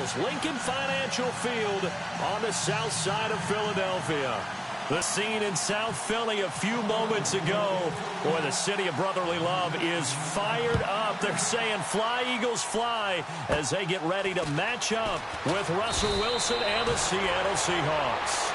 Eagles, Lincoln Financial Field on the south side of Philadelphia. The scene in South Philly a few moments ago. Boy, the city of brotherly love is fired up. They're saying, fly, Eagles, fly, as they get ready to match up with Russell Wilson and the Seattle Seahawks.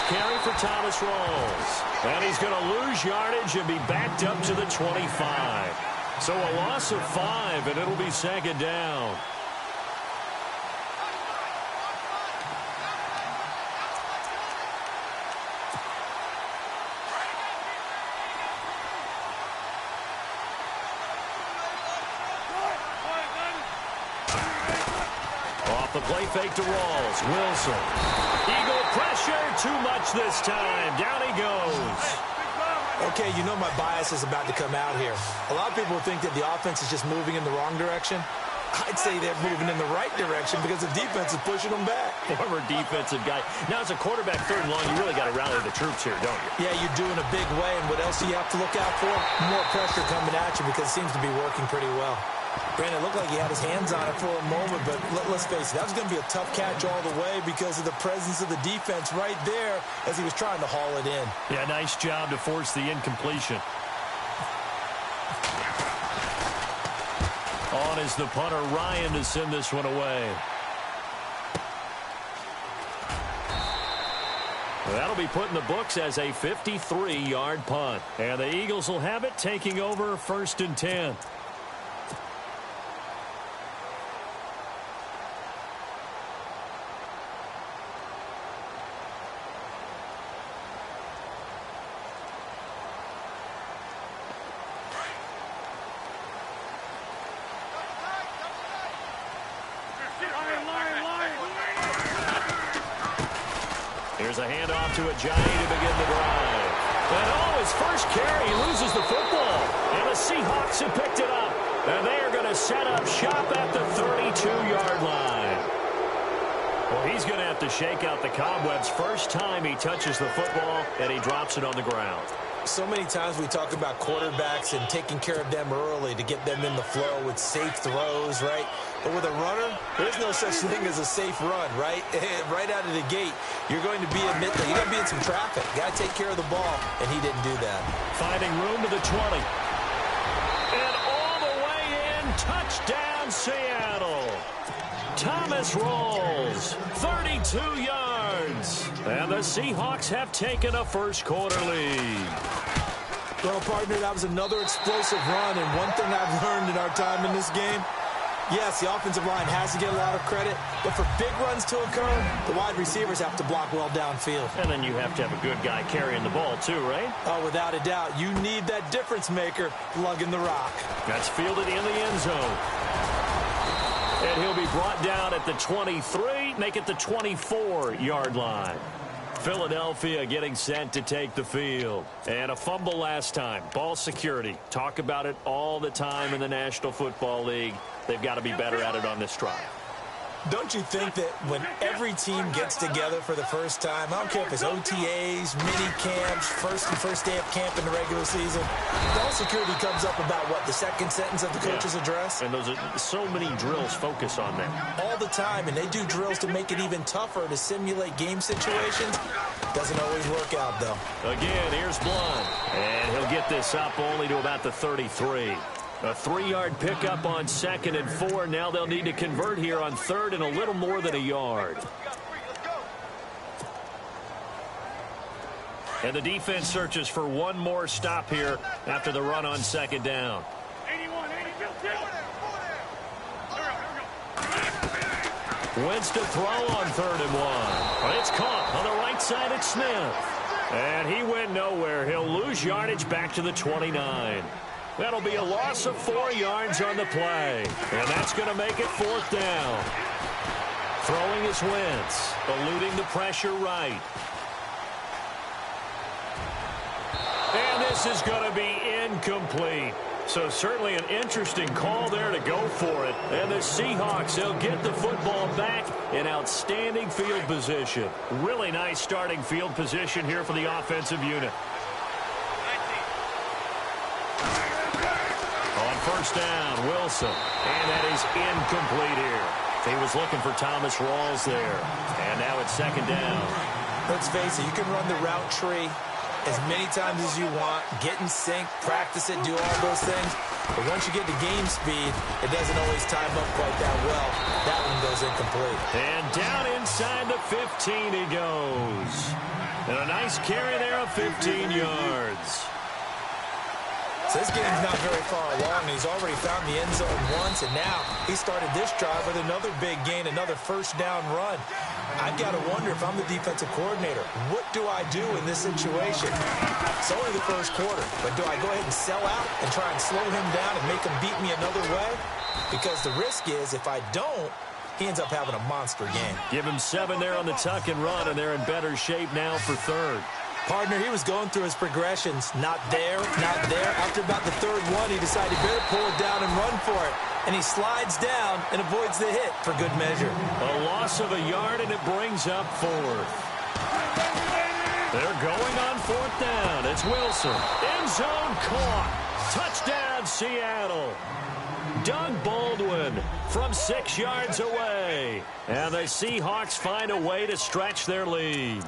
Carry for Thomas Rawls. And he's going to lose yardage and be backed up to the 25. So a loss of 5, and it'll be second down. Off the play fake to Rawls. Wilson. Eagle pressure, too much this time. Down he goes. Okay, you know my bias is about to come out here. A lot of people think that the offense is just moving in the wrong direction. I'd say they're moving in the right direction because the defense is pushing them back. Former defensive guy. Now, as a quarterback, third and long, you really got to rally the troops here, don't you? Yeah, you're doing a big way, and what else do you have to look out for? More pressure coming at you because it seems to be working pretty well. Brandon, it looked like he had his hands on it for a moment, but let's face it, that was going to be a tough catch all the way because of the presence of the defense right there as he was trying to haul it in. Yeah, nice job to force the incompletion. On is the punter, Ryan, to send this one away. That'll be put in the books as a 53-yard punt. And the Eagles will have it, taking over 1st and 10. Here's a handoff to Ajayi to begin the drive. And his first carry, he loses the football. And the Seahawks have picked it up. And they are going to set up shop at the 32-yard line. Well, he's going to have to shake out the cobwebs first time he touches the football, and he drops it on the ground. So many times we talk about quarterbacks and taking care of them early to get them in the flow with safe throws, right? But with a runner, there's no such thing as a safe run, right? Right out of the gate, you're going to be you're going to be in some traffic. Got to take care of the ball, and he didn't do that. Finding room to the 20. And all the way in, touchdown Seattle. Thomas Rawls, 32 yards. And the Seahawks have taken a first-quarter lead. Well, partner, that was another explosive run, and one thing I've learned in our time in this game, yes, the offensive line has to get a lot of credit, but for big runs to occur, the wide receivers have to block well downfield. And then you have to have a good guy carrying the ball too, right? Oh, without a doubt. You need that difference maker lugging the rock. That's fielded in the end zone. And he'll be brought down at the 23, make it the 24-yard line. Philadelphia getting set to take the field. And a fumble last time. Ball security. Talk about it all the time in the National Football League. They've got to be better at it on this drive. Don't you think that when every team gets together for the first time, I don't care if it's OTAs, mini camps, first day of camp in the regular season, ball security comes up about, what, the second sentence of the coach's address? And those are so many drills focus on that. All the time, and they do drills to make it even tougher to simulate game situations. Doesn't always work out, though. Again, here's Blunt. And he'll get this up only to about the 33. A 3-yard pickup on 2nd and 4. Now they'll need to convert here on 3rd and a little more than a yard. And the defense searches for one more stop here after the run on 2nd down. Wentz to throw on 3rd and 1. But it's caught on the right side at Smith. And he went nowhere. He'll lose yardage back to the 29. That'll be a loss of 4 yards on the play. And that's going to make it 4th down. Throwing is Wentz, eluding the pressure right. And this is going to be incomplete. So certainly an interesting call there to go for it. And the Seahawks, they'll get the football back in outstanding field position. Really nice starting field position here for the offensive unit. On 1st down, Wilson. And that is incomplete here. He was looking for Thomas Rawls there. And now it's 2nd down. Let's face it, you can run the route tree as many times as you want, get in sync, practice it, do all those things. But once you get to game speed, it doesn't always time up quite that well. That one goes incomplete. And down inside the 15 he goes. And a nice carry there of 15 yards. So this game's not very far along. He's already found the end zone once, and now he started this drive with another big gain, another 1st down run. I've got to wonder if I'm the defensive coordinator. What do I do in this situation? It's only the 1st quarter, but do I go ahead and sell out and try and slow him down and make him beat me another way? Because the risk is if I don't, he ends up having a monster game. Give him 7 there on the tuck and run, and they're in better shape now for 3rd. Partner, he was going through his progressions. Not there, not there. After about the 3rd one, he decided he better pull it down and run for it. And he slides down and avoids the hit for good measure. A loss of a yard, and it brings up 4th. They're going on 4th down. It's Wilson. End zone caught. Touchdown, Seattle. Doug Baldwin from 6 yards away. And the Seahawks find a way to stretch their lead.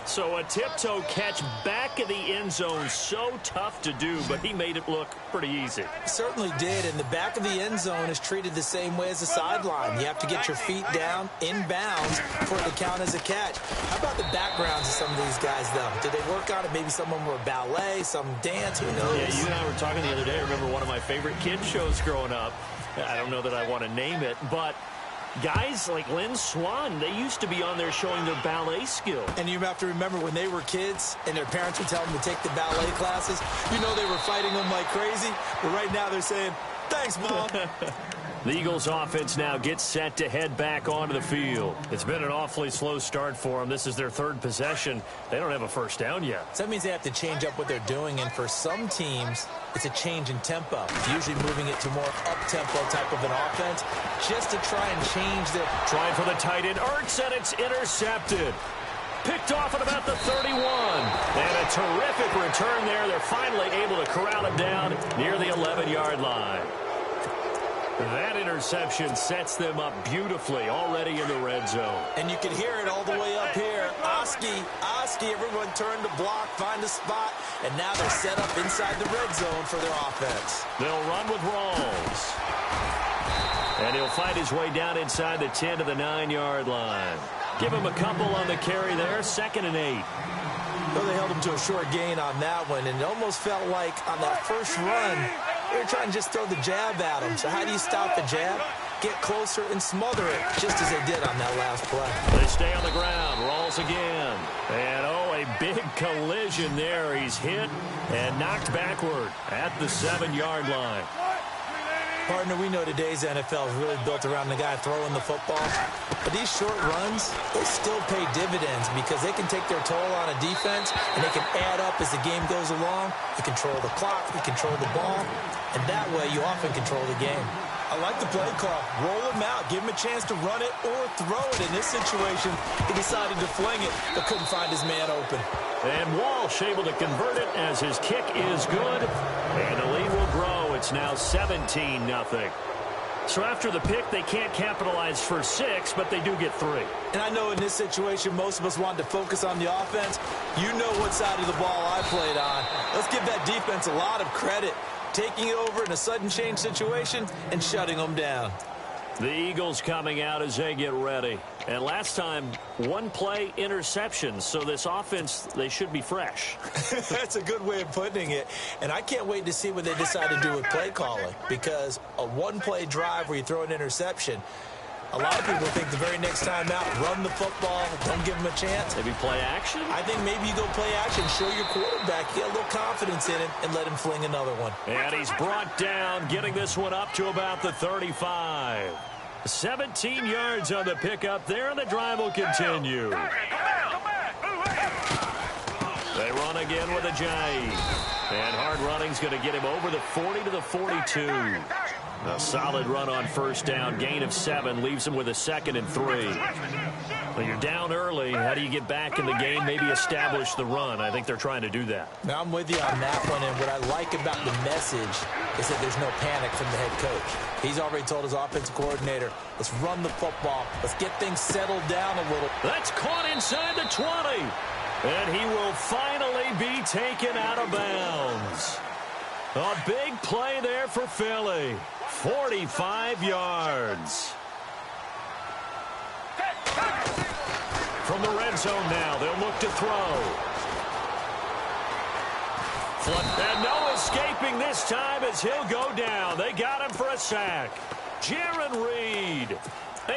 So a tiptoe catch back in the end zone, so tough to do, but he made it look pretty easy. Certainly did, and the back of the end zone is treated the same way as the sideline. You have to get your feet down, in bounds, for it to count as a catch. How about the backgrounds of some of these guys, though? Did they work on it? Maybe some of them were ballet, some dance, who knows? Yeah, you and I were talking the other day. I remember one of my favorite kids shows growing up. I don't know that I want to name it, but guys like Lynn Swan, they used to be on there showing their ballet skill. And you have to remember when they were kids and their parents would tell them to take the ballet classes, you know they were fighting them like crazy. But right now they're saying, thanks, Mom. The Eagles offense now gets set to head back onto the field. It's been an awfully slow start for them. This is their 3rd possession. They don't have a 1st down yet. So that means they have to change up what they're doing, and for some teams, it's a change in tempo. Usually moving it to more up-tempo type of an offense just to try and change their... Trying for the tight end, Ertz, and it's intercepted. Picked off at about the 31. And a terrific return there. They're finally able to corral it down near the 11-yard line. That interception sets them up beautifully already in the red zone. And you can hear it all the way up here. Oski, everyone turned to block, find a spot, and now they're set up inside the red zone for their offense. They'll run with Rawls. And he'll find his way down inside the 10 to the 9-yard line. Give him a couple on the carry there, 2nd and 8. Well, they held him to a short gain on that one, and it almost felt like on that first run, they were trying to just throw the jab at him. So how do you stop the jab? Get closer and smother it, just as they did on that last play. They stay on the ground. Rawls again. And, oh, a big collision there. He's hit and knocked backward at the 7-yard line. Partner, we know today's NFL is really built around the guy throwing the football. But these short runs, they still pay dividends because they can take their toll on a defense and they can add up as the game goes along. You control the clock, you control the ball, and that way you often control the game. I like the play call. Roll him out. Give him a chance to run it or throw it. In this situation, he decided to fling it, but couldn't find his man open. And Walsh able to convert it as his kick is good. And the lead will grow. It's now 17-0. So after the pick, they can't capitalize for 6, but they do get 3. And I know in this situation, most of us wanted to focus on the offense. You know what side of the ball I played on. Let's give that defense a lot of credit. Taking it over in a sudden change situation and shutting them down. The Eagles coming out as they get ready. And last time, 1 play interception. So this offense, they should be fresh. That's a good way of putting it. And I can't wait to see what they decide to do with play calling. Because a 1-play drive where you throw an interception, A lot of people think the very next time out, run the football, don't give him a chance. Maybe play action? I think maybe you go play action, show your quarterback, get a little confidence in him, and let him fling another one. And he's brought down, getting this one up to about the 35. 17 yards on the pickup there, and the drive will continue. They run again with Ajayi. And hard running's going to get him over the 40 to the 42. A solid run on first down. Gain of 7 leaves him with a 2nd and 3. Well, you're down early. How do you get back in the game? Maybe establish the run. I think they're trying to do that. Now, I'm with you on that one. And what I like about the message is that there's no panic from the head coach. He's already told his offensive coordinator, let's run the football. Let's get things settled down a little. That's caught inside the 20. And he will finally be taken out of bounds. A big play there for Philly. 45 yards. From the red zone now, they'll look to throw. And no escaping this time as he'll go down. They got him for a sack. Jaron Reed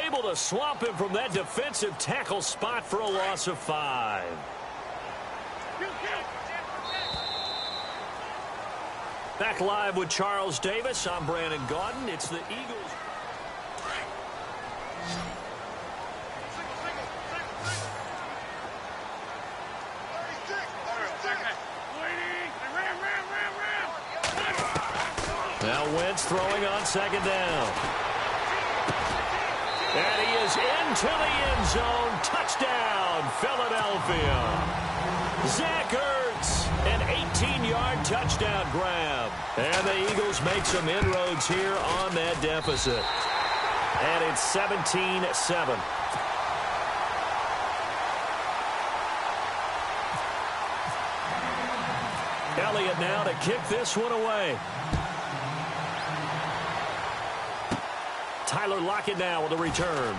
able to swamp him from that defensive tackle spot for a loss of 5. Back live with Charles Davis. I'm Brandon Gaudin. It's the Eagles. Now Wentz throwing on 2nd down. And he is into the end zone. Touchdown, Philadelphia. Zach Ertz, an 18-yard touchdown grab. And the Eagles make some inroads here on that deficit. And it's 17-7. Elliott now to kick this one away. Tyler Lockett now with a return.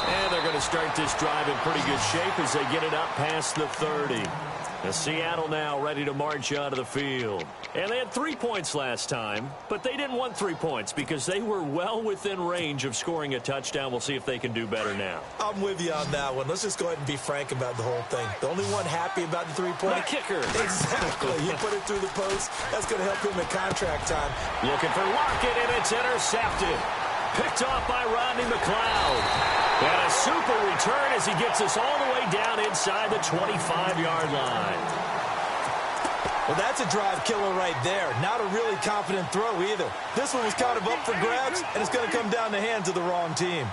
And they're going to start this drive in pretty good shape as they get it up past the 30. Seattle now ready to march out of the field. And they had 3 points last time, but they didn't want 3 points because they were well within range of scoring a touchdown. We'll see if they can do better now. I'm with you on that one. Let's just go ahead and be frank about the whole thing. The only one happy about the 3-point? The kicker. Exactly. You put it through the post. That's going to help him in contract time. Looking for Lockett, and it's intercepted. Picked off by Rodney McLeod. And a super return as he gets us all the way down inside the 25-yard line. Well, that's a drive killer right there. Not a really confident throw either. This one was kind of up for grabs, and it's going to come down the hands of the wrong team.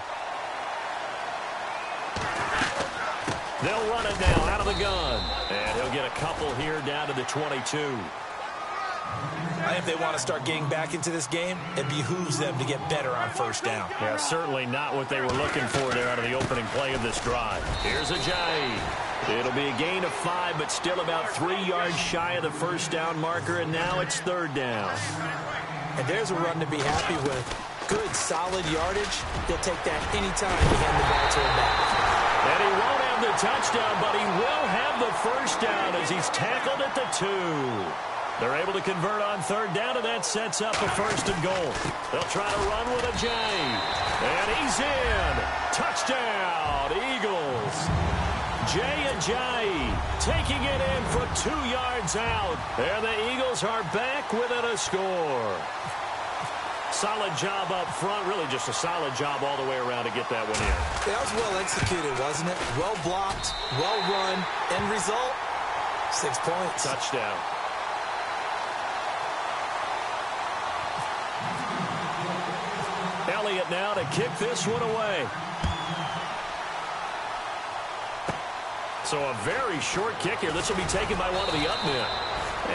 They'll run it now out of the gun. And he'll get a couple here down to the 22. I think if they want to start getting back into this game, it behooves them to get better on first down. Yeah, certainly not what they were looking for there out of the opening play of this drive. Here's Ajayi. It'll be a gain of 5, but still about 3 yards shy of the first down marker, and now it's 3rd down. And there's a run to be happy with. Good, solid yardage. He'll take that anytime you hand the ball to him back. And he won't have the touchdown, but he will have the first down as he's tackled at the 2. They're able to convert on 3rd down, and that sets up a 1st and goal. They'll try to run with Ajayi. And he's in. Touchdown, Eagles. Jay Ajayi taking it in from 2 yards out. And the Eagles are back within a score. Solid job up front. Really just a solid job all the way around to get that one in. That was well executed, wasn't it? Well blocked, well run. End result, 6 points. Touchdown. Elliott now to kick this one away. So a very short kick here. This will be taken by one of the up men.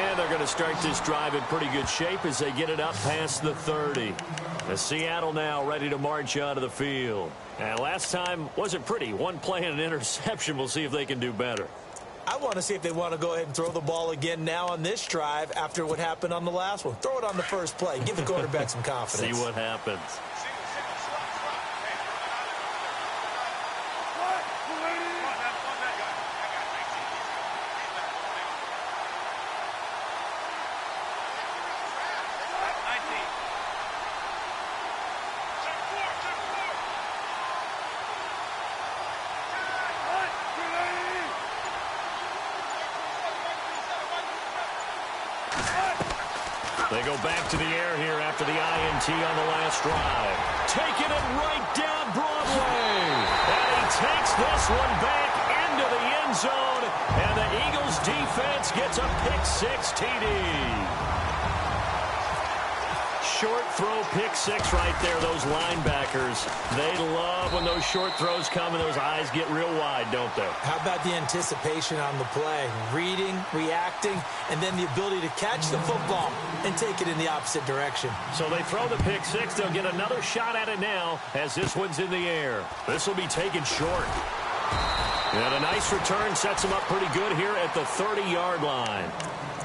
And they're going to start this drive in pretty good shape as they get it up past the 30. Seattle now ready to march out of the field. And last time wasn't pretty. One play and an interception. We'll see if they can do better. I want to see if they want to go ahead and throw the ball again now on this drive after what happened on the last one. Throw it on the first play. Give the quarterback some confidence. See what happens. They go back to the air here after the INT on the last drive. Taking it right down Broadway. And he takes this one back into the end zone. And the Eagles defense gets a pick-6 TD. Short throw, pick-6 right there. Those linebackers, they love when those short throws come and those eyes get real wide, don't they? How about the anticipation on the play? Reading, reacting, and then the ability to catch the football and take it in the opposite direction. So they throw the pick-6. They'll get another shot at it now as this one's in the air. This will be taken short. And a nice return sets them up pretty good here at the 30-yard line.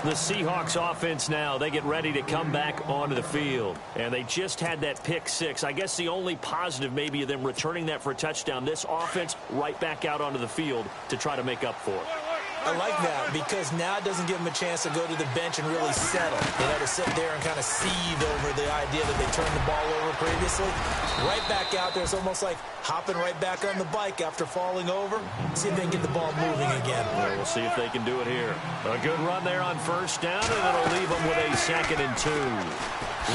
The Seahawks offense now, they get ready to come back onto the field. And they just had that pick-6. I guess the only positive maybe of them returning that for a touchdown. This offense right back out onto the field to try to make up for it. I like that because now it doesn't give them a chance to go to the bench and really settle. You know, to sit there and kind of seethe over the idea that they turned the ball over previously. Right back out there. It's almost like hopping right back on the bike after falling over. See if they can get the ball moving again. Well, we'll see if they can do it here. A good run there on first down, and it'll leave them with a 2nd and 2.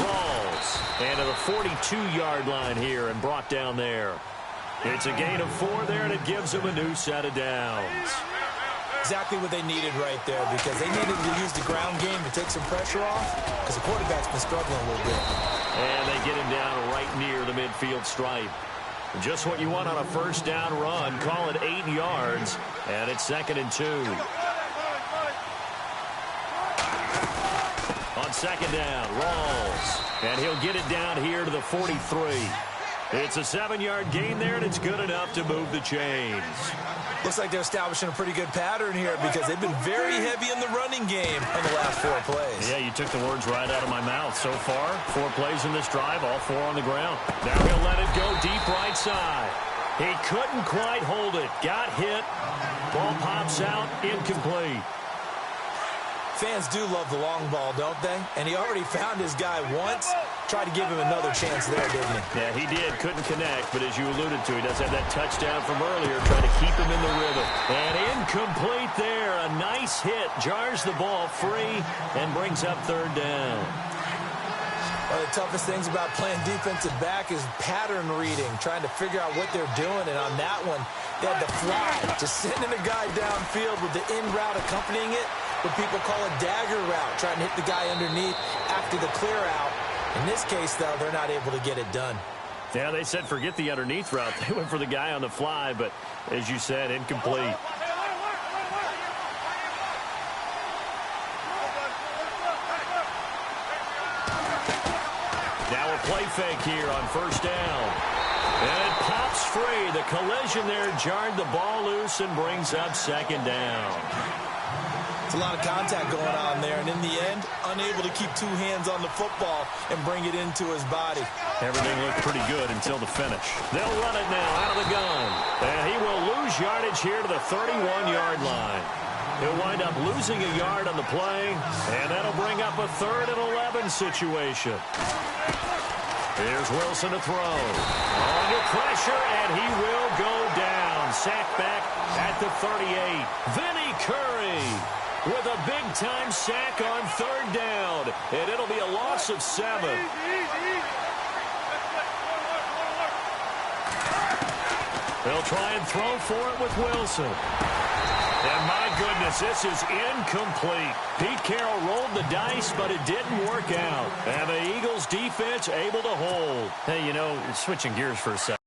Rawls. And to the 42-yard line here and brought down there. It's a gain of 4 there, and it gives them a new set of downs. Exactly what they needed right there because they needed to use the ground game to take some pressure off because the quarterback's been struggling a little bit. And they get him down right near the midfield stripe. Just what you want on a first down run. Call it 8 yards, and it's 2nd and 2. On 2nd down, Rawls. And he'll get it down here to the 43. It's a 7-yard gain there, and it's good enough to move the chains. Looks like they're establishing a pretty good pattern here because they've been very heavy in the running game in the last 4 plays. Yeah, you took the words right out of my mouth. So far, 4 plays in this drive, all 4 on the ground. Now he'll let it go deep right side. He couldn't quite hold it. Got hit. Ball pops out, incomplete. Fans do love the long ball, don't they? And he already found his guy once. Tried to give him another chance there, didn't he? Yeah, he did. Couldn't connect, but as you alluded to, he does have that touchdown from earlier, trying to keep him in the rhythm. And incomplete there. A nice hit. Jars the ball free and brings up 3rd down. One of the toughest things about playing defensive back is pattern reading, trying to figure out what they're doing. And on that one, they had to fly, just sending a guy downfield with the in route accompanying it. What people call a dagger route, trying to hit the guy underneath after the clear out. In this case, though, they're not able to get it done. Yeah, they said forget the underneath route. They went for the guy on the fly, but as you said, incomplete. Now a play fake here on first down. And it pops free. The collision there jarred the ball loose and brings up 2nd down. It's a lot of contact going on there, and in the end, unable to keep 2 hands on the football and bring it into his body. Everything looked pretty good until the finish. They'll run it now out of the gun. And he will lose yardage here to the 31-yard line. He'll wind up losing a yard on the play, and that'll bring up a 3rd and 11 situation. Here's Wilson to throw. Under pressure, and he will go down. Sacked back at the 38. Vinny Curry with a big-time sack on 3rd down. And it'll be a loss of 7. They'll try and throw for it with Wilson. And my goodness, this is incomplete. Pete Carroll rolled the dice, but it didn't work out. And the Eagles defense able to hold. Hey, you know, switching gears for a second.